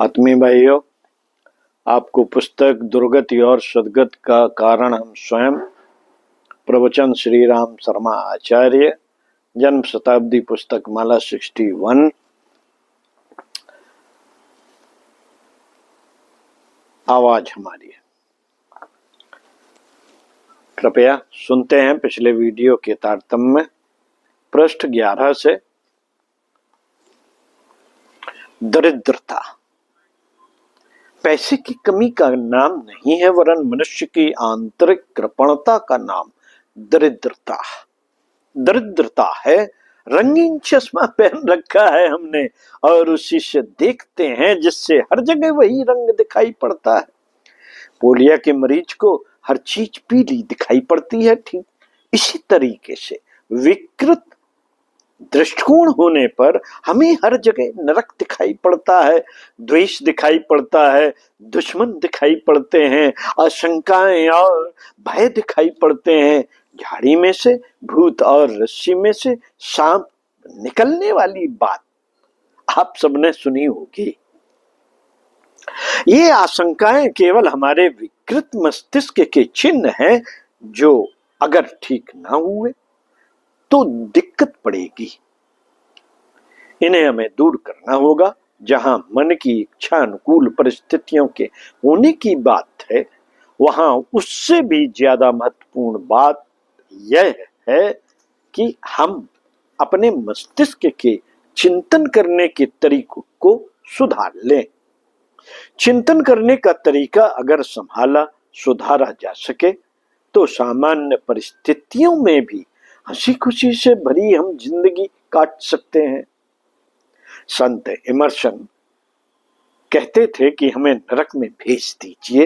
आत्मीय भाइयों, आपको पुस्तक दुर्गति और सद्गति का कारण हम स्वयं, प्रवचन श्री राम शर्मा आचार्य, जन्म शताब्दी पुस्तक माला 61, आवाज हमारी है। कृपया सुनते हैं पिछले वीडियो के तारतम्य पृष्ठ 11 से। दरिद्रता पैसे की कमी का नाम नहीं है, वरन मनुष्य की आंतरिक कृपणता का नाम दरिद्रता है। रंगीन चश्मा पहन रखा है हमने और उसी से देखते हैं जिससे हर जगह वही रंग दिखाई पड़ता है। पोलिया के मरीज को हर चीज पीली दिखाई पड़ती है। ठीक इसी तरीके से विकृत दृष्टिकोण होने पर हमें हर जगह नरक दिखाई पड़ता है, द्वेष दिखाई पड़ता है, दुश्मन दिखाई पड़ते हैं, आशंकाएं और भय दिखाई पड़ते हैं। झाड़ी में से भूत और रस्सी में से सांप निकलने वाली बात आप सबने सुनी होगी। ये आशंकाएं केवल हमारे विकृत मस्तिष्क के चिन्ह हैं, जो अगर ठीक ना हुए तो दिक्कत पड़ेगी। इन्हें हमें दूर करना होगा। जहां मन की इच्छा अनुकूल परिस्थितियों के होने की बात है, वहां उससे भी ज्यादा महत्वपूर्ण बात यह है कि हम अपने मस्तिष्क के चिंतन करने के तरीकों को सुधार लें। चिंतन करने का तरीका अगर संभाला सुधारा जा सके तो सामान्य परिस्थितियों में भी हंसी खुशी से भरी हम जिंदगी काट सकते हैं। संत इमर्सन कहते थे कि हमें नरक में भेज दीजिए,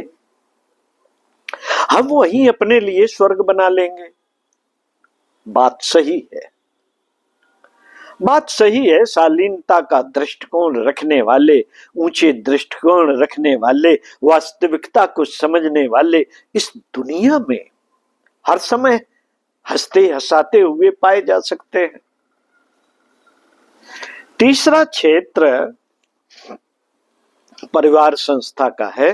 हम वहीं अपने लिए स्वर्ग बना लेंगे। बात सही है, बात सही है। शालीनता का दृष्टिकोण रखने वाले, ऊंचे दृष्टिकोण रखने वाले, वास्तविकता को समझने वाले इस दुनिया में हर समय हंसते हंसाते हुए पाए जा सकते हैं। तीसरा क्षेत्र परिवार संस्था का है,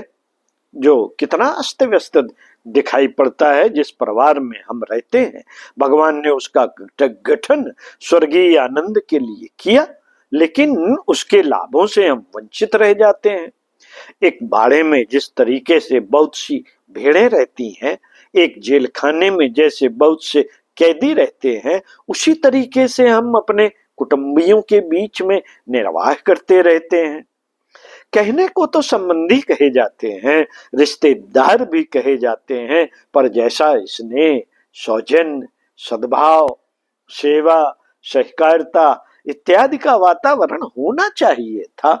जो कितना अस्त व्यस्त दिखाई पड़ता है। जिस परिवार में हम रहते हैं, भगवान ने उसका गठन स्वर्गीय आनंद के लिए किया, लेकिन उसके लाभों से हम वंचित रह जाते हैं। एक बाड़े में जिस तरीके से बहुत सी भेड़ें रहती हैं, एक जेल खाने में जैसे बहुत से कैदी रहते हैं, उसी तरीके से हम अपने कुटुंबियों के बीच में निर्वाह करते रहते हैं। कहने को तो संबंधी कहे जाते हैं, रिश्तेदार भी कहे जाते हैं, पर जैसा स्नेह, सौजन्य, सद्भाव, सेवा, सहकारिता इत्यादि का वातावरण होना चाहिए था,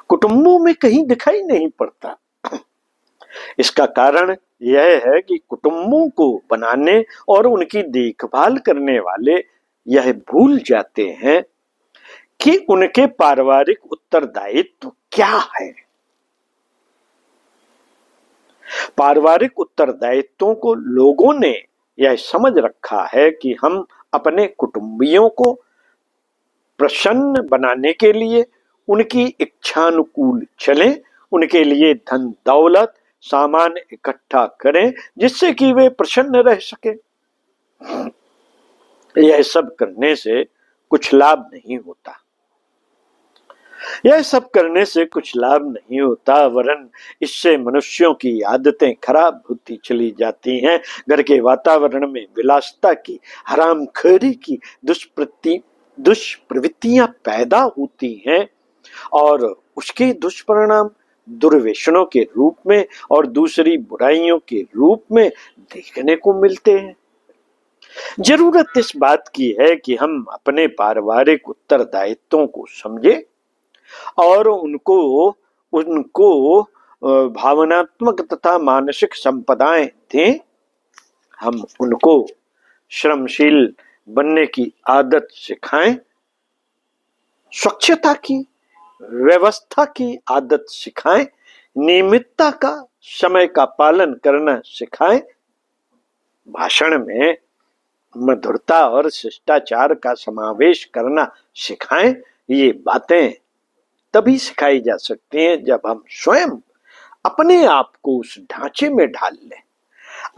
कुटुंबों में कहीं दिखाई नहीं पड़ता। इसका कारण यह है कि कुटुंबों को बनाने और उनकी देखभाल करने वाले यह भूल जाते हैं कि उनके पारिवारिक उत्तरदायित्व क्या है। पारिवारिक उत्तरदायित्वों को लोगों ने यह समझ रखा है कि हम अपने कुटुंबियों को प्रसन्न बनाने के लिए उनकी इच्छानुकूल चलें, उनके लिए धन दौलत सामान इकट्ठा करें जिससे कि वे प्रसन्न रह सके। यह सब करने से कुछ लाभ नहीं होता, यह सब करने से कुछ लाभ नहीं होता, वरन इससे मनुष्यों की आदतें खराब होती चली जाती हैं। घर के वातावरण में विलासिता की, हरामखोरी की दुष्प्रवृत्तियां पैदा होती हैं और उसके दुष्परिणाम दुर्व्यसनों के रूप में और दूसरी बुराइयों के रूप में देखने को मिलते हैं। जरूरत इस बात की है कि हम अपने पारिवारिक उत्तरदायित्वों को समझें और उनको भावनात्मक तथा मानसिक संपदाएं दें। हम उनको श्रमशील बनने की आदत सिखाएं, स्वच्छता की, व्यवस्था की आदत सिखाएं, नियमितता का, समय का पालन करना सिखाएं, भाषण में मधुरता और शिष्टाचार का समावेश करना सिखाएं। ये बातें तभी सिखाई जा सकती हैं जब हम स्वयं अपने आप को उस ढांचे में ढाल लें।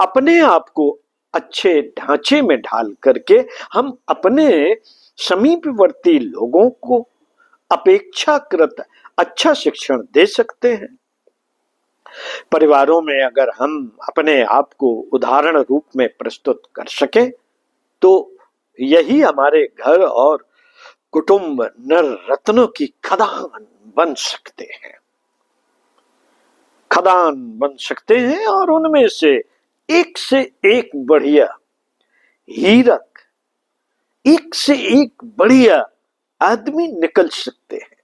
अपने आप को अच्छे ढांचे में ढाल करके हम अपने समीपवर्ती लोगों को अपेक्षाकृत अच्छा शिक्षण दे सकते हैं। परिवारों में अगर हम अपने आप को उदाहरण रूप में प्रस्तुत कर सके तो यही हमारे घर और कुटुंब नर रत्नों की खदान बन सकते हैं, खदान बन सकते हैं, और उनमें से एक बढ़िया हीरक, एक से एक बढ़िया आदमी निकल सकते हैं।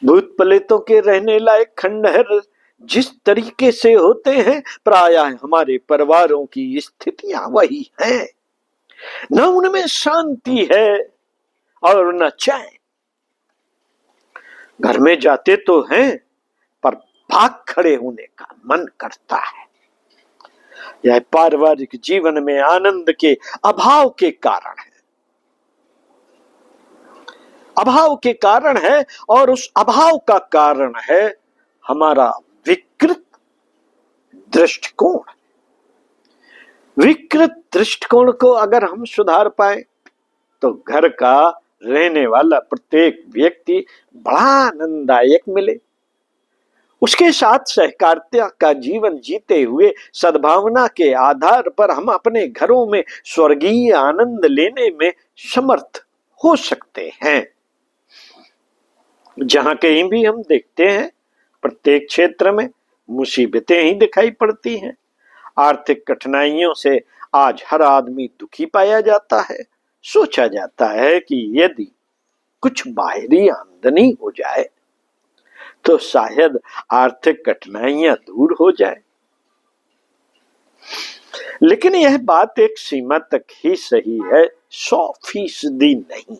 भूत प्रेतों के रहने लायक खंडहर जिस तरीके से होते हैं, प्रायः हमारे परिवारों की स्थितियां वही हैं। न उनमें शांति है और न चैन। घर में जाते तो हैं पर भाग खड़े होने का मन करता है। यह पारिवारिक जीवन में आनंद के अभाव के कारण है, अभाव के कारण है, और उस अभाव का कारण है हमारा विकृत दृष्टिकोण। विकृत दृष्टिकोण को अगर हम सुधार पाए तो घर का रहने वाला प्रत्येक व्यक्ति बड़ा आनंददायक मिले। उसके साथ सहकारिता का जीवन जीते हुए सद्भावना के आधार पर हम अपने घरों में स्वर्गीय आनंद लेने में समर्थ हो सकते हैं। जहां कहीं भी हम देखते हैं, प्रत्येक क्षेत्र में मुसीबतें ही दिखाई पड़ती हैं। आर्थिक कठिनाइयों से आज हर आदमी दुखी पाया जाता है। सोचा जाता है कि यदि कुछ बाहरी आमदनी हो जाए तो शायद आर्थिक कठिनाइयां दूर हो जाए। लेकिन यह बात एक सीमा तक ही सही है, 100% नहीं।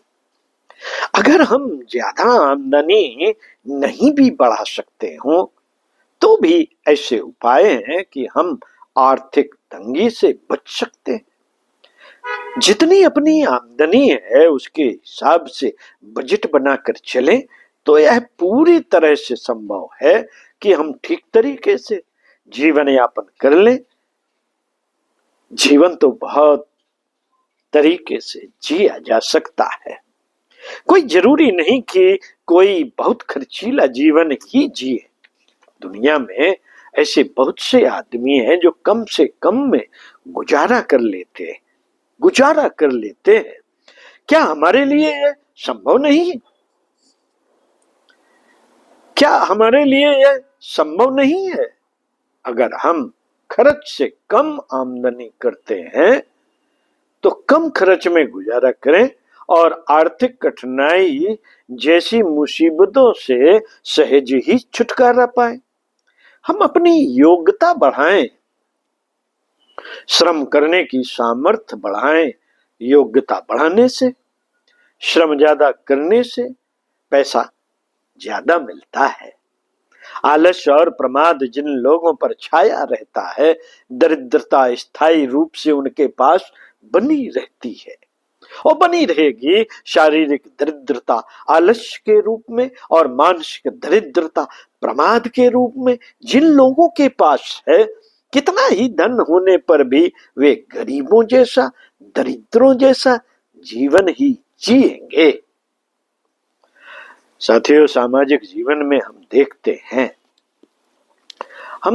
अगर हम ज्यादा आमदनी नहीं भी बढ़ा सकते हो तो भी ऐसे उपाय हैं कि हम आर्थिक तंगी से बच सकते हैं। जितनी अपनी आमदनी है उसके हिसाब से बजट बनाकर चलें तो यह पूरी तरह से संभव है कि हम ठीक तरीके से जीवन यापन कर लें। जीवन तो बहुत तरीके से जिया जा सकता है। कोई जरूरी नहीं कि कोई बहुत खर्चीला जीवन ही जिए। दुनिया में ऐसे बहुत से आदमी हैं जो कम से कम में गुजारा कर लेते हैं। क्या हमारे लिए यह संभव नहीं है? क्या हमारे लिए यह संभव नहीं है? अगर हम खर्च से कम आमदनी करते हैं तो कम खर्च में गुजारा करें और आर्थिक कठिनाई जैसी मुसीबतों से सहज ही छुटकारा पाए। हम अपनी योग्यता बढ़ाएं, श्रम करने की सामर्थ्य बढ़ाएं। योग्यता बढ़ाने से, श्रम ज्यादा करने से पैसा ज्यादा मिलता है। आलस्य और प्रमाद जिन लोगों पर छाया रहता है, दरिद्रता स्थायी रूप से उनके पास बनी रहती है और बनी रहेगी। शारीरिक दरिद्रता आलस्य के रूप में और मानसिक दरिद्रता प्रमाद के रूप में जिन लोगों के पास है, कितना ही धन होने पर भी वे गरीबों जैसा, दरिद्रों जैसा जीवन ही जिएंगे। साथियों, सामाजिक जीवन में हम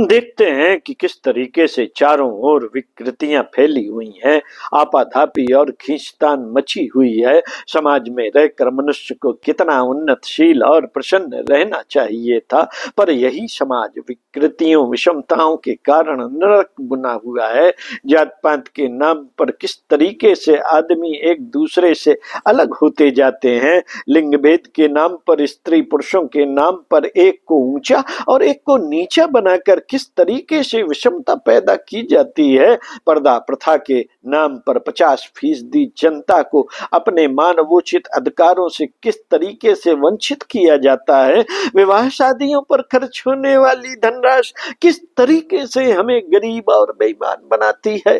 देखते हैं कि किस तरीके से चारों ओर विकृतियां फैली हुई हैं, आपाधापी और खींचतान मची हुई है। समाज में रहकर मनुष्य को कितना उन्नतशील और प्रसन्न रहना चाहिए था, पर यही समाज विकृतियों, विषमताओं के कारण नरक बना हुआ है। जात पात के नाम पर किस तरीके से आदमी एक दूसरे से अलग होते जाते हैं। लिंग भेद के नाम पर, स्त्री पुरुषों के नाम पर एक को ऊंचा और एक को नीचा बनाकर किस तरीके से विषमता पैदा की जाती है। पर्दा प्रथा के नाम पर 50% जनता को अपने मानवोचित अधिकारों से किस तरीके से वंचित किया जाता है। विवाह शादियों पर खर्च होने वाली धनराशि किस तरीके से हमें गरीब और बेईमान बनाती है।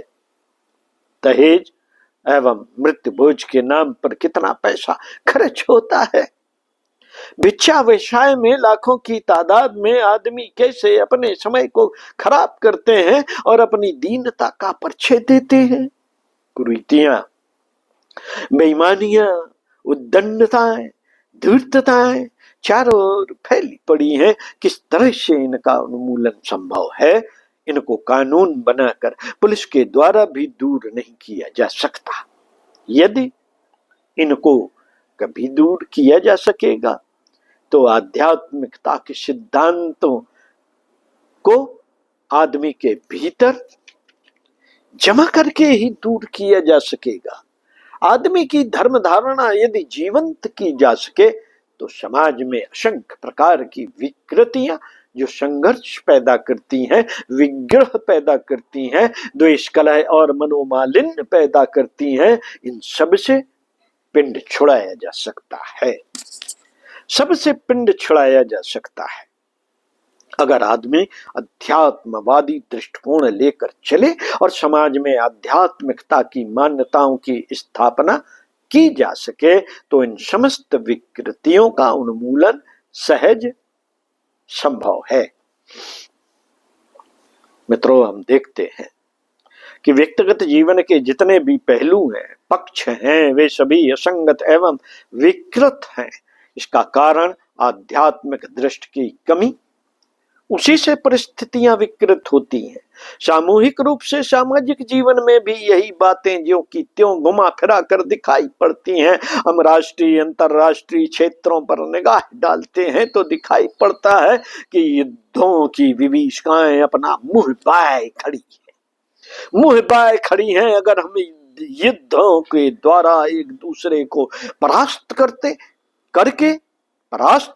दहेज एवं मृत्यु भोज के नाम पर कितना पैसा खर्च होता है। भिक्षा व्यवसाय में लाखों की तादाद में आदमी कैसे अपने समय को खराब करते हैं और अपनी दीनता का परिचय देते हैं। कुरीतियां, बेईमानियां, उद्दंडताएं, धूर्तताएं चारों ओर फैली पड़ी हैं। किस तरह से इनका उन्मूलन संभव है? इनको कानून बनाकर पुलिस के द्वारा भी दूर नहीं किया जा सकता। यदि इनको कभी दूर किया जा सकेगा तो आध्यात्मिकता के सिद्धांतों को आदमी के भीतर जमा करके ही दूर किया जा सकेगा। आदमी की धर्म धारणा यदि जीवंत की जा सके तो समाज में असंख्य प्रकार की विकृतियां जो संघर्ष पैदा करती हैं, विग्रह पैदा करती हैं, द्वेष, कलह और मनोमालिन्य पैदा करती हैं, इन सब से पिंड छुड़ाया जा सकता है। सबसे पिंड छुड़ाया जा सकता है अगर आदमी अध्यात्मवादी दृष्टिकोण लेकर चले और समाज में आध्यात्मिकता की मान्यताओं की स्थापना की जा सके तो इन समस्त विकृतियों का उन्मूलन सहज संभव है। मित्रों, हम देखते हैं कि व्यक्तिगत जीवन के जितने भी पहलू हैं, पक्ष हैं, वे सभी असंगत एवं विकृत हैं। इसका कारण आध्यात्मिक दृष्टि की कमी, उसी से परिस्थितियां विकृत होती हैं। सामूहिक रूप से सामाजिक जीवन में भी यही बातें जो कि त्यों घुमा फिरा कर दिखाई पड़ती हैं। हम राष्ट्रीय अंतरराष्ट्रीय क्षेत्रों पर निगाह डालते हैं तो दिखाई पड़ता है कि युद्धों की विभीषिकाएं अपना मुंह बाए खड़ी है, मुंह बाए खड़ी हैं। अगर हम युद्धों के द्वारा एक दूसरे को परास्त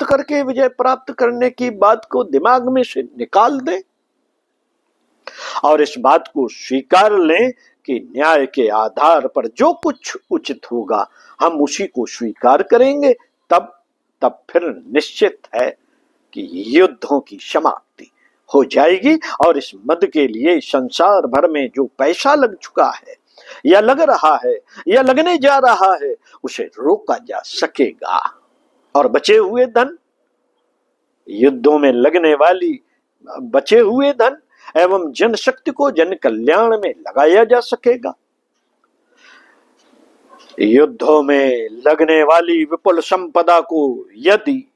करके विजय प्राप्त करने की बात को दिमाग में से निकाल दें और इस बात को स्वीकार लें कि न्याय के आधार पर जो कुछ उचित होगा हम उसी को स्वीकार करेंगे, तब फिर निश्चित है कि युद्धों की समाप्ति हो जाएगी और इस मद के लिए संसार भर में जो पैसा लग चुका है या लग रहा है या लगने जा रहा है उसे रोका जा सकेगा और बचे हुए धन, युद्धों में लगने वाली बचे हुए धन एवं जनशक्ति को जन कल्याण में लगाया जा सकेगा। युद्धों में लगने वाली विपुल संपदा को यदि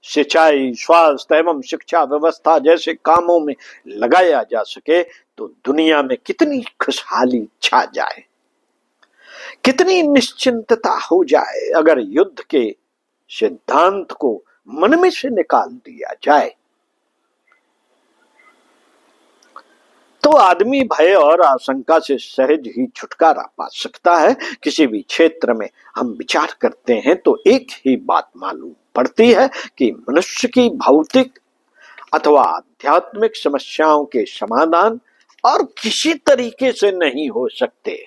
सिंचाई, स्वास्थ्य एवं शिक्षा व्यवस्था जैसे कामों में लगाया जा सके तो दुनिया में कितनी खुशहाली छा जाए, कितनी निश्चिंतता हो जाए। अगर युद्ध के सिद्धांत को मन में से निकाल दिया जाए तो आदमी भय और आशंका से सहज ही छुटकारा पा सकता है। किसी भी क्षेत्र में हम विचार करते हैं तो एक ही बात मालूम पड़ती है कि मनुष्य की भौतिक अथवा आध्यात्मिक समस्याओं के समाधान और किसी तरीके से नहीं हो सकते।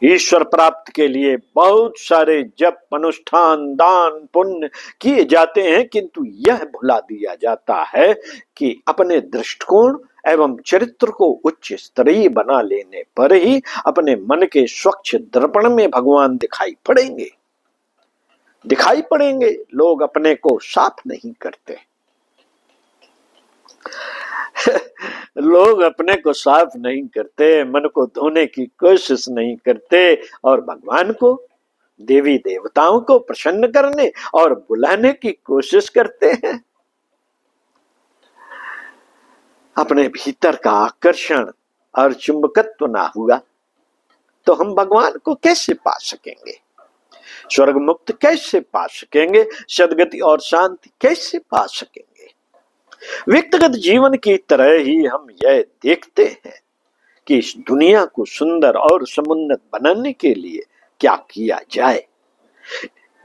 ईश्वर प्राप्ति के लिए बहुत सारे जप, अनुष्ठान, दान, पुण्य किए जाते हैं, किंतु यह भुला दिया जाता है कि अपने दृष्टिकोण एवं चरित्र को उच्च स्तरीय बना लेने पर ही अपने मन के स्वच्छ दर्पण में भगवान दिखाई पड़ेंगे। लोग अपने को साफ नहीं करते लोग अपने को साफ नहीं करते, मन को धोने की कोशिश नहीं करते और भगवान को, देवी देवताओं को प्रसन्न करने और बुलाने की कोशिश करते हैं। अपने भीतर का आकर्षण और चुंबकत्व ना हुआ तो हम भगवान को कैसे पा सकेंगे, स्वर्ग मुक्त कैसे पा सकेंगे, सद्गति और शांति कैसे पा सकेंगे। व्यक्तिगत जीवन की तरह ही हम यह देखते हैं कि इस दुनिया को सुंदर और समुन्नत बनाने के लिए क्या किया जाए।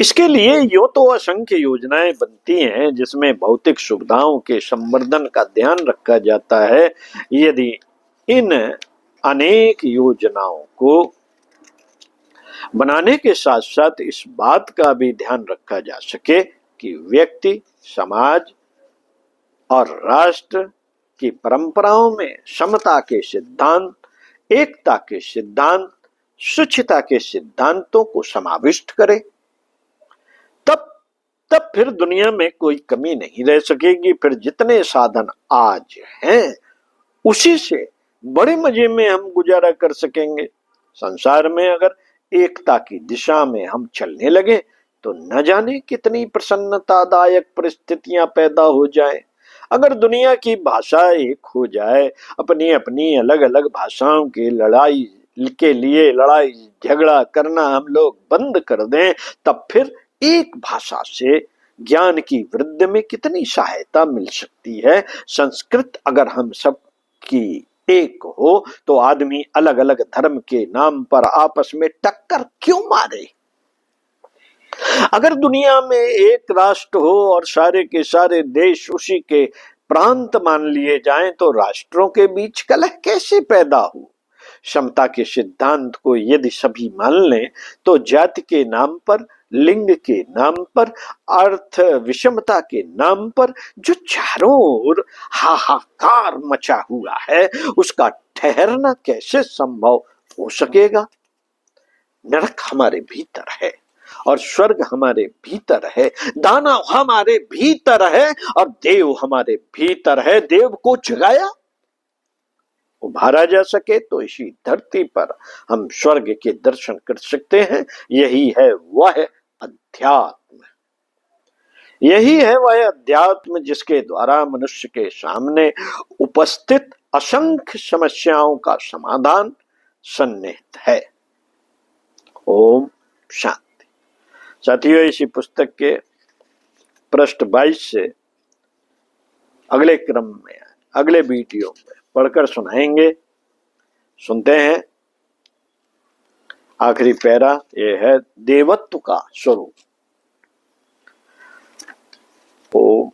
इसके लिए यूं तो असंख्य योजनाएं बनती हैं जिसमें भौतिक सुविधाओं के संवर्धन का ध्यान रखा जाता है। यदि इन अनेक योजनाओं को बनाने के साथ साथ इस बात का भी ध्यान रखा जा सके कि व्यक्ति, समाज और राष्ट्र की परंपराओं में समता के सिद्धांत, एकता के सिद्धांत, शुचिता के सिद्धांतों को समाविष्ट करे, तब फिर दुनिया में कोई कमी नहीं रह सकेगी। फिर जितने साधन आज हैं उसी से बड़े मजे में हम गुजारा कर सकेंगे। संसार में अगर एकता की दिशा में हम चलने लगे तो न जाने कितनी प्रसन्नतादायक परिस्थितियां पैदा हो जाए। अगर दुनिया की भाषा एक हो जाए, अपनी अपनी अलग अलग भाषाओं की लड़ाई के लिए लड़ाई झगड़ा करना हम लोग बंद कर दें, तब फिर एक भाषा से ज्ञान की वृद्धि में कितनी सहायता मिल सकती है। संस्कृत अगर हम सब की एक हो तो आदमी अलग अलग धर्म के नाम पर आपस में टक्कर क्यों मारे। अगर दुनिया में एक राष्ट्र हो और सारे के सारे देश उसी के प्रांत मान लिए जाएं तो राष्ट्रों के बीच कलह कैसे पैदा हो। समता के सिद्धांत को यदि सभी मान लें तो जाति के नाम पर, लिंग के नाम पर, अर्थ विषमता के नाम पर जो चारों ओर हाहाकार मचा हुआ है उसका ठहरना कैसे संभव हो सकेगा। नरक हमारे भीतर है और स्वर्ग हमारे भीतर है, दानव हमारे भीतर है और देव हमारे भीतर है। देव को जगाया उभारा जा सके तो इसी धरती पर हम स्वर्ग के दर्शन कर सकते हैं। यही है वह अध्यात्म, यही है वह अध्यात्म जिसके द्वारा मनुष्य के सामने उपस्थित असंख्य समस्याओं का समाधान सन्निहित है। ओम शांति। साथियों, इसी पुस्तक के पृष्ठ 22 से अगले क्रम में, अगले वीडियो में पढ़कर सुनाएंगे। सुनते हैं। आखिरी पैरा ये है देवत्व का स्वरूप। ओम